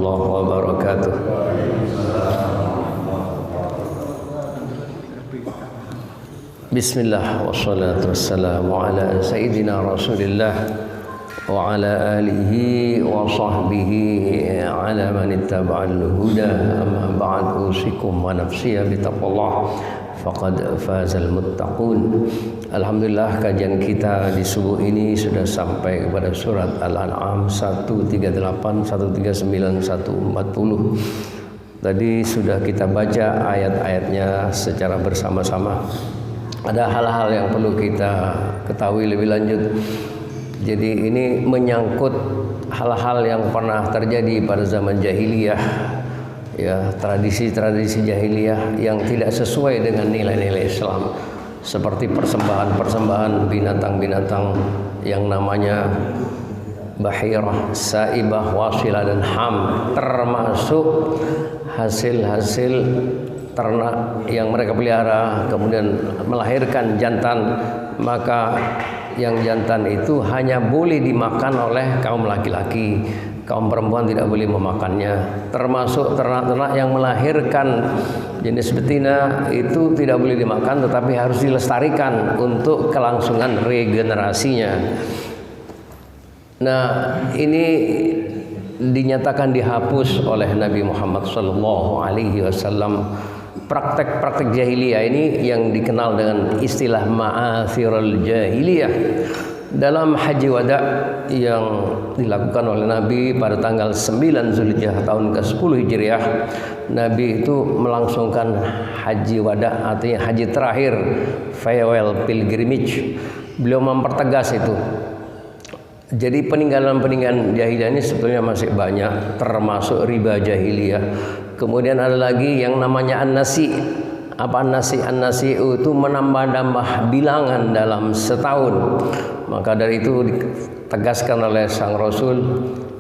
warahmatullahi wabarakatuh. Bismillah wassalatu wassalamu ala sayyidina Rasulillah wa ala alihi wa sahbihi ala man ittaba'al huda. Amma ba'd, usikum wa nafsiya bitaqwallah faqad fazal muttaqun. Alhamdulillah, kajian kita di subuh ini sudah sampai kepada surat Al-An'am 138, 139, 140. Tadi sudah kita baca ayat-ayatnya secara bersama-sama. Ada hal-hal yang perlu kita ketahui lebih lanjut. Jadi ini menyangkut hal-hal yang pernah terjadi pada zaman jahiliyah, ya, tradisi-tradisi jahiliyah yang tidak sesuai dengan nilai-nilai Islam, seperti persembahan-persembahan binatang-binatang yang namanya bahirah, saibah, wasilah dan ham, termasuk hasil-hasil ternak yang mereka pelihara kemudian melahirkan jantan, maka yang jantan itu hanya boleh dimakan oleh kaum laki-laki, kaum perempuan tidak boleh memakannya. Termasuk ternak-ternak yang melahirkan jenis betina itu tidak boleh dimakan, tetapi harus dilestarikan untuk kelangsungan regenerasinya. Nah, ini dinyatakan dihapus oleh Nabi Muhammad SAW. Praktek-praktek jahiliyah ini yang dikenal dengan istilah ma'athirul jahiliyah. Dalam haji wada yang dilakukan oleh Nabi pada tanggal 9 Zulhijjah tahun ke-10 Hijriah, Nabi itu melangsungkan haji wada, artinya haji terakhir, farewell pilgrimage. Beliau mempertegas itu. Jadi peninggalan-peninggalan jahiliyah ini sebetulnya masih banyak, termasuk riba jahiliyah. Kemudian ada lagi yang namanya an-nasi. Apa an-nasi? An-nasi itu menambah-nambah bilangan dalam setahun. Maka dari itu ditegaskan oleh sang Rasul,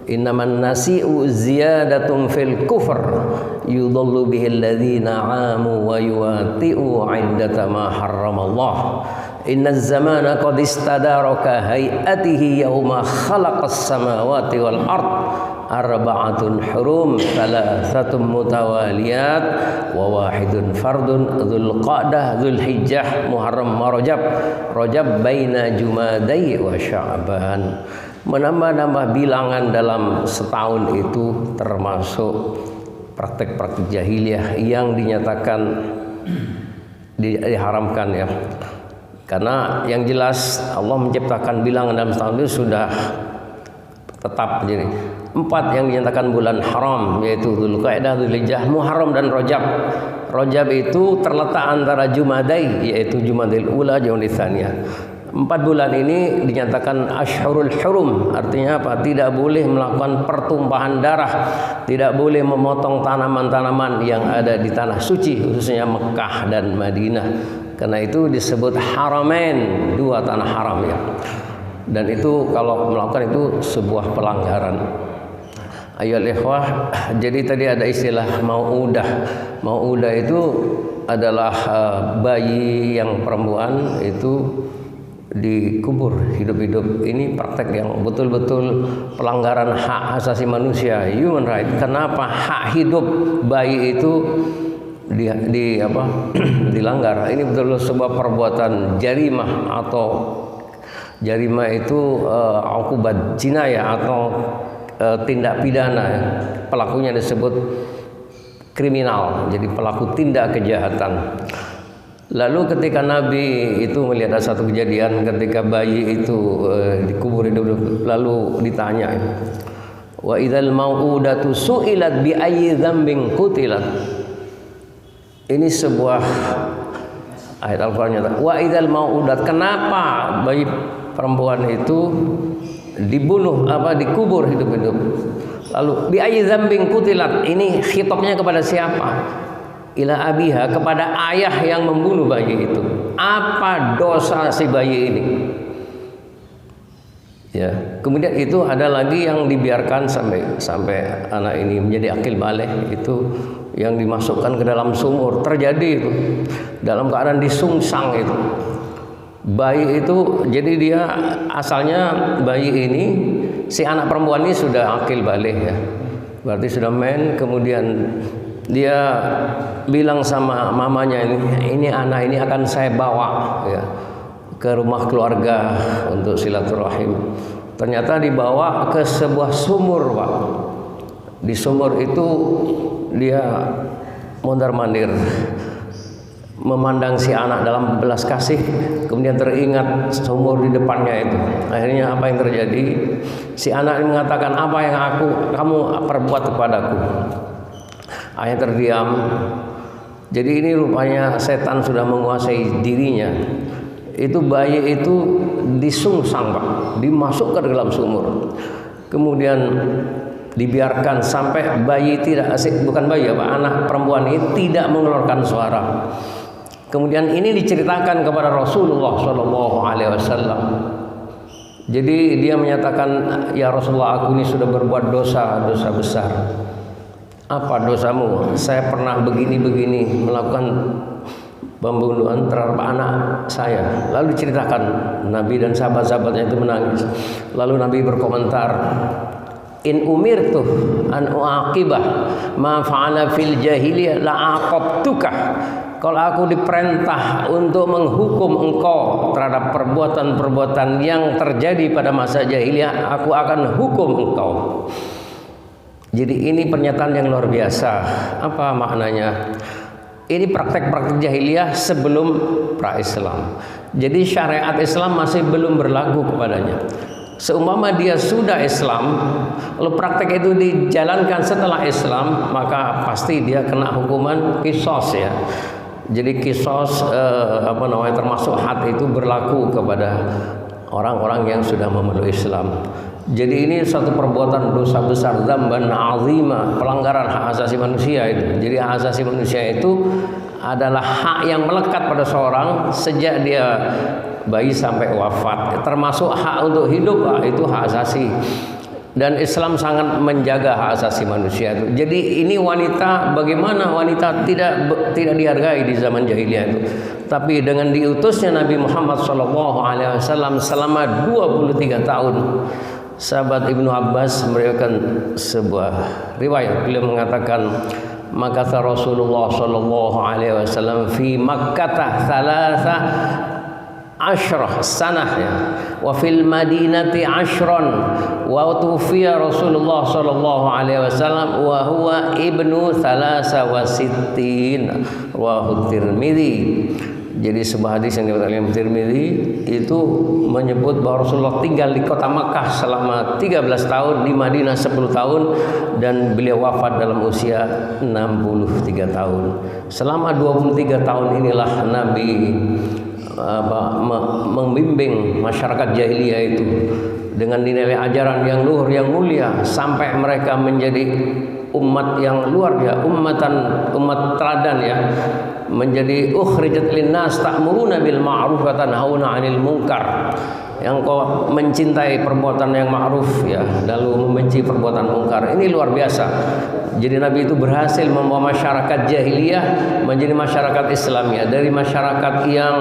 innaman nasi'u ziyadatun fil kufr yudallu bihil ladzina 'amu wa yuwati'u 'iddata ma harramallah. Inna zamana qad istadaraka hayatihi yawma khalaqas samawati wal ard arba'atun hurum thalathatun mutawaliyat wa wahidun fardun dzul qa'dah dzul hijjah muharram rajab rajab baina jumadai wa sya'ban. Menambah-nambah bilangan dalam setahun itu termasuk praktek-praktek jahiliyah yang dinyatakan diharamkan, ya. Karena yang jelas Allah menciptakan bilangan dalam setahun itu sudah tetap. Jadi 4 yang dinyatakan bulan haram, yaitu Dzulqa'dah, Dzulhijjah, Muharram dan Rajab. Rajab itu terletak antara Jumadai, yaitu Jumadil Ula, Jumadil Tsaniyah. 4 bulan ini dinyatakan Ashhurul Hurum. Artinya apa? Tidak boleh melakukan pertumpahan darah, tidak boleh memotong tanaman-tanaman yang ada di tanah suci, khususnya Mekah dan Madinah. Karena itu disebut haramain, 2 tanah haram, ya. Dan itu kalau melakukan itu sebuah pelanggaran. Ayyuhal ikhwah, jadi tadi ada istilah mau'udah. Mau'udah itu adalah bayi yang perempuan itu dikubur hidup-hidup. Ini praktek yang betul-betul pelanggaran hak asasi manusia, human right. Kenapa hak hidup bayi itu dilanggar? Ini betul sebuah perbuatan jarimah, atau jarimah itu akubat jinayah atau tindak pidana. Pelakunya disebut kriminal, jadi pelaku tindak kejahatan. Lalu ketika Nabi itu melihat ada satu kejadian ketika bayi itu dikubur hidup, lalu ditanya, wa idzal mau'udatu su'ilat bi ayyi dzambin qutilat. Ini sebuah ayat Al-Qur'an nyata. Wa idzal mau'udat, kenapa bayi perempuan itu dibunuh, dikubur hidup-hidup? Lalu bi ayyi dzambin qutilat, ini khitabnya kepada siapa? Ila abiha, kepada ayah yang membunuh bayi itu. Apa dosa si bayi ini? Ya, kemudian itu ada lagi yang dibiarkan sampai anak ini menjadi akil baligh, itu yang dimasukkan ke dalam sumur. Terjadi itu dalam keadaan disungsang itu. Bayi itu, jadi dia asalnya bayi ini, si anak perempuan ini sudah akil baligh, ya. berarti sudah men. Kemudian dia bilang sama mamanya, ini anak ini akan saya bawa ya ke rumah keluarga untuk silaturahim. Ternyata dibawa ke sebuah sumur, Pak. Di sumur itu dia mondar-mandir memandang si anak dalam belas kasih, kemudian teringat sumur di depannya itu. Akhirnya apa yang terjadi? Si anak ini mengatakan, apa yang kamu perbuat kepadaku? Ayah terdiam. Jadi ini rupanya setan sudah menguasai dirinya. Itu bayi itu disungsang, Pak, dimasukkan ke dalam sumur. Kemudian dibiarkan sampai bayi bukan bayi apa, anak perempuan ini tidak mengeluarkan suara. Kemudian ini diceritakan kepada Rasulullah SAW. Jadi dia menyatakan, ya Rasulullah, aku ini sudah berbuat dosa besar. Apa dosamu? Saya pernah begini melakukan pembunuhan terhadap anak saya. Lalu diceritakan, Nabi dan sahabat-sahabatnya itu menangis. Lalu Nabi berkomentar, in umirtu an uaqibah ma fa'ala fil jahiliyah la aqabtuka. Kalau aku diperintah untuk menghukum engkau terhadap perbuatan-perbuatan yang terjadi pada masa jahiliyah, aku akan hukum engkau. Jadi ini pernyataan yang luar biasa. Apa maknanya? Ini praktek-praktek jahiliyah sebelum pra-Islam. Jadi syariat Islam masih belum berlaku kepadanya. Seumpama dia sudah Islam, lalu praktek itu dijalankan setelah Islam, maka pasti dia kena hukuman kisos ya. Jadi kisos termasuk had itu berlaku kepada orang-orang yang sudah memeluk Islam. Jadi ini satu perbuatan dosa besar, dzamban azima, pelanggaran hak asasi manusia itu. Jadi hak asasi manusia itu adalah hak yang melekat pada seorang sejak dia bayi sampai wafat. Termasuk hak untuk hidup, itu hak asasi. Dan Islam sangat menjaga hak asasi manusia itu. Jadi ini wanita, bagaimana wanita tidak dihargai di zaman jahiliyah itu. Tapi dengan diutusnya Nabi Muhammad SAW selama 23 tahun, sahabat Ibnu Abbas meriwayatkan sebuah riwayat. Beliau mengatakan, maka Rasulullah SAW fi Makkah thalatha ashrah sanah ya, wa fil madinati ashron, wa tufiya Rasulullah sallallahu alaihi wasallam wa huwa ibnu thalasa wa sittin, rawahu Tirmidzi. Jadi sebuah hadis yang diriwayatkan oleh Tirmidzi itu menyebut bahwa Rasulullah tinggal di kota Makkah selama 13 tahun, di Madinah 10 tahun, dan beliau wafat dalam usia 63 tahun. Selama 23 tahun inilah Nabi membimbing masyarakat jahiliyah itu dengan nilai ajaran yang luhur, yang mulia, sampai mereka menjadi umat yang luar biasa, umat teladan ya, menjadi ukhrijat linnas ta'muruna bil ma'ruf wa tanhauna 'anil munkar. Yang kau mencintai perbuatan yang ma'ruf ya, lalu membenci perbuatan mungkar. Ini luar biasa. Jadi Nabi itu berhasil membawa masyarakat jahiliyah menjadi masyarakat Islamiyah, dari masyarakat yang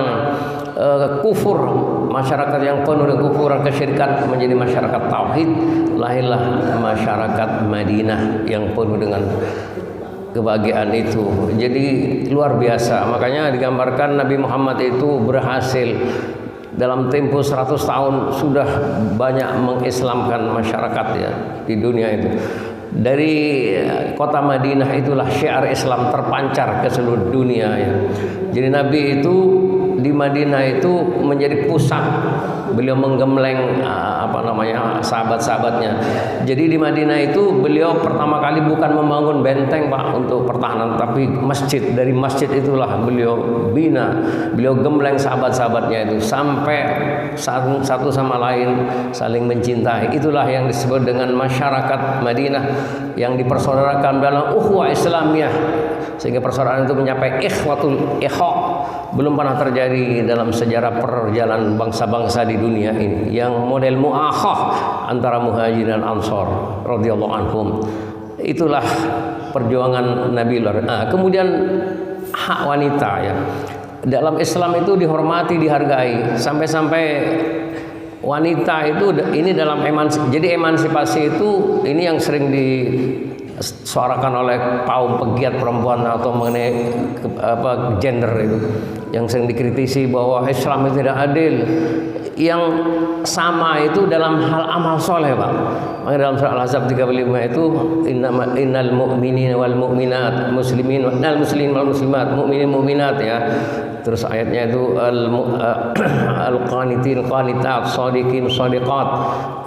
kufur, masyarakat yang penuh dengan kufuran, kesyirikan, menjadi masyarakat tauhid. Lahirlah masyarakat Madinah yang penuh dengan kebahagiaan itu. Jadi luar biasa. Makanya digambarkan Nabi Muhammad itu berhasil dalam tempo 100 tahun sudah banyak mengislamkan masyarakat ya di dunia itu. Dari kota Madinah itulah syiar Islam terpancar ke seluruh dunia ya. Jadi Nabi itu di Madinah itu menjadi pusat, beliau menggembleng sahabat-sahabatnya. Jadi di Madinah itu beliau pertama kali bukan membangun benteng Pak untuk pertahanan, tapi masjid. Dari masjid itulah beliau bina, beliau gembleng sahabat-sahabatnya itu sampai satu sama lain saling mencintai. Itulah yang disebut dengan masyarakat Madinah yang dipersaudarakan dalam ukhuwah Islamiyah, sehingga persaudaraan itu mencapai ikhwatul ikhwa. Belum pernah terjadi dalam sejarah perjalanan bangsa-bangsa di dunia ini yang model mu'akhah antara Muhajirin dan Ansor radhiyallahu anhum. Itulah perjuangan Nabi. Kemudian hak wanita ya. Dalam Islam itu dihormati, dihargai, sampai-sampai wanita itu ini dalam jadi emansipasi itu ini yang sering disuarakan oleh kaum pegiat perempuan atau mengenai gender itu, yang sering dikritisi bahwa Islam itu tidak adil. Yang sama itu dalam hal amal soleh, Pak. Maka dalam surah Al-Ahzab 35 itu innal mu'minina wal mu'minat muslimin wal muslimin wal muslimat mu'minin mu'minat ya. Terus ayatnya itu al-qanitin qanitat shadiqin shadiqat,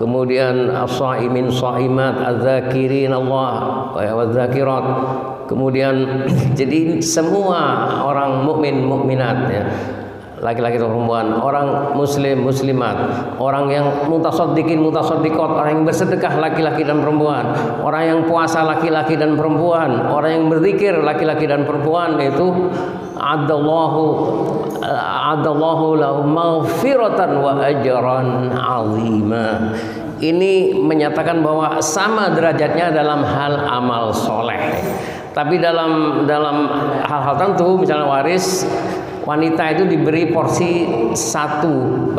kemudian as-shaimin shaimat adz-dzakirin Allah wa dzakirat. Kemudian jadi semua orang mukmin mukminat ya, laki-laki atau perempuan, orang muslim muslimat, orang yang mutasaddiqin mutasaddiqat, orang yang bersedekah laki-laki dan perempuan, orang yang puasa laki-laki dan perempuan, orang yang berzikir laki-laki dan perempuan, itu adallahu lahum maghfiratan wa ajran 'azima. Ini menyatakan bahwa sama derajatnya dalam hal amal soleh. Tapi dalam hal-hal tertentu, misalnya waris, wanita itu diberi porsi 1:2,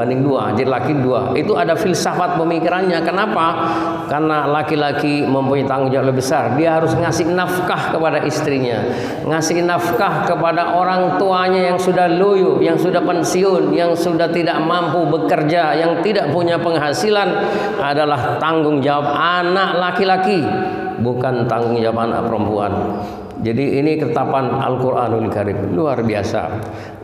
jadi laki 2. Itu ada filsafat pemikirannya. Kenapa? Karena laki-laki mempunyai tanggung jawab lebih besar. Dia harus ngasih nafkah kepada istrinya, ngasih nafkah kepada orang tuanya yang sudah loyo, yang sudah pensiun, yang sudah tidak mampu bekerja, yang tidak punya penghasilan. Adalah tanggung jawab anak laki-laki, bukan tanggung jawab anak perempuan. Jadi ini ketetapan Al-Quranul Karim, luar biasa.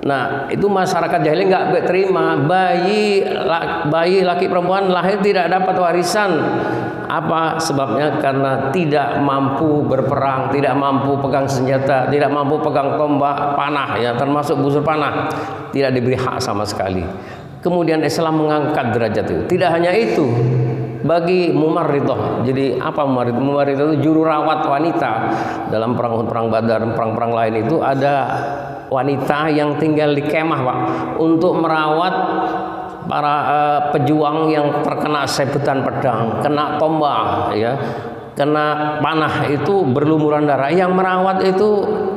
Nah, itu masyarakat jahili nggak terima bayi laki perempuan lahir tidak dapat warisan. Apa sebabnya? Karena tidak mampu berperang, tidak mampu pegang senjata, tidak mampu pegang tombak panah ya, termasuk busur panah, tidak diberi hak sama sekali. Kemudian Islam mengangkat derajat itu. Tidak hanya itu, bagi mumarridah. Jadi apa mumarridah? Mumarridah itu juru rawat wanita. Dalam perang Badar dan perang-perang lain itu ada wanita yang tinggal di kemah, Pak, untuk merawat para pejuang yang terkena sabetan pedang, kena tombak ya, kena panah, itu berlumuran darah. Yang merawat itu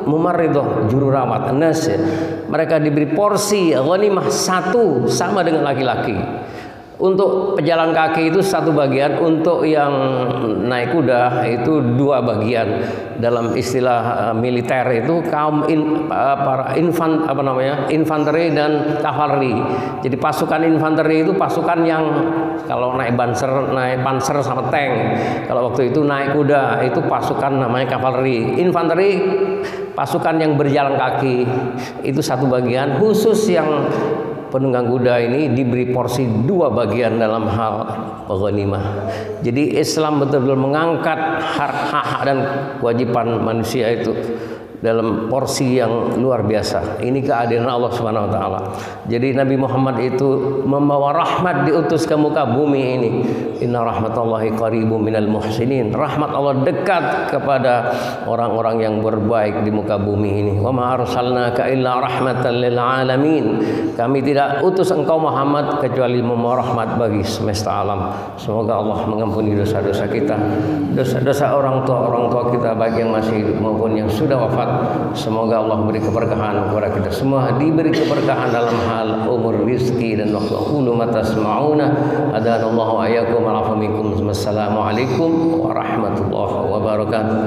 mumarridah, juru rawat, nas ya. Mereka diberi porsi ghanimah 1 sama dengan laki-laki. Untuk pejalan kaki itu 1 bagian, untuk yang naik kuda itu 2 bagian. Dalam istilah militer itu kaum para infanteri dan kavaleri. Jadi pasukan infanteri itu pasukan yang kalau naik panser sama tank. Kalau waktu itu naik kuda itu pasukan namanya kavaleri. Infanteri pasukan yang berjalan kaki itu 1 bagian. Khusus yang penunggang kuda ini diberi porsi 2 bagian dalam hal ghanimah. Jadi Islam betul-betul mengangkat hak-hak dan kewajiban manusia itu dalam porsi yang luar biasa. Ini keadilan Allah Subhanahu wa taala. Jadi Nabi Muhammad itu membawa rahmat, diutus ke muka bumi ini. Inna rahmatallahi qaribum minal muhsinin. Rahmat Allah dekat kepada orang-orang yang berbaik di muka bumi ini. Wa ma arsalnaka illa rahmatan lil alamin. Kami tidak utus engkau Muhammad kecuali membawa rahmat bagi semesta alam. Semoga Allah mengampuni dosa-dosa kita, dosa-dosa orang tua kita, baik yang masih hidup maupun yang sudah wafat. Semoga Allah beri keberkahan kepada kita semua, diberi keberkahan dalam hal umur, rizki dan waktu. Qulu ma tasma'una, adanallahu ayyakum wa afa minkum. Wassalamualaikum warahmatullahi wabarakatuh.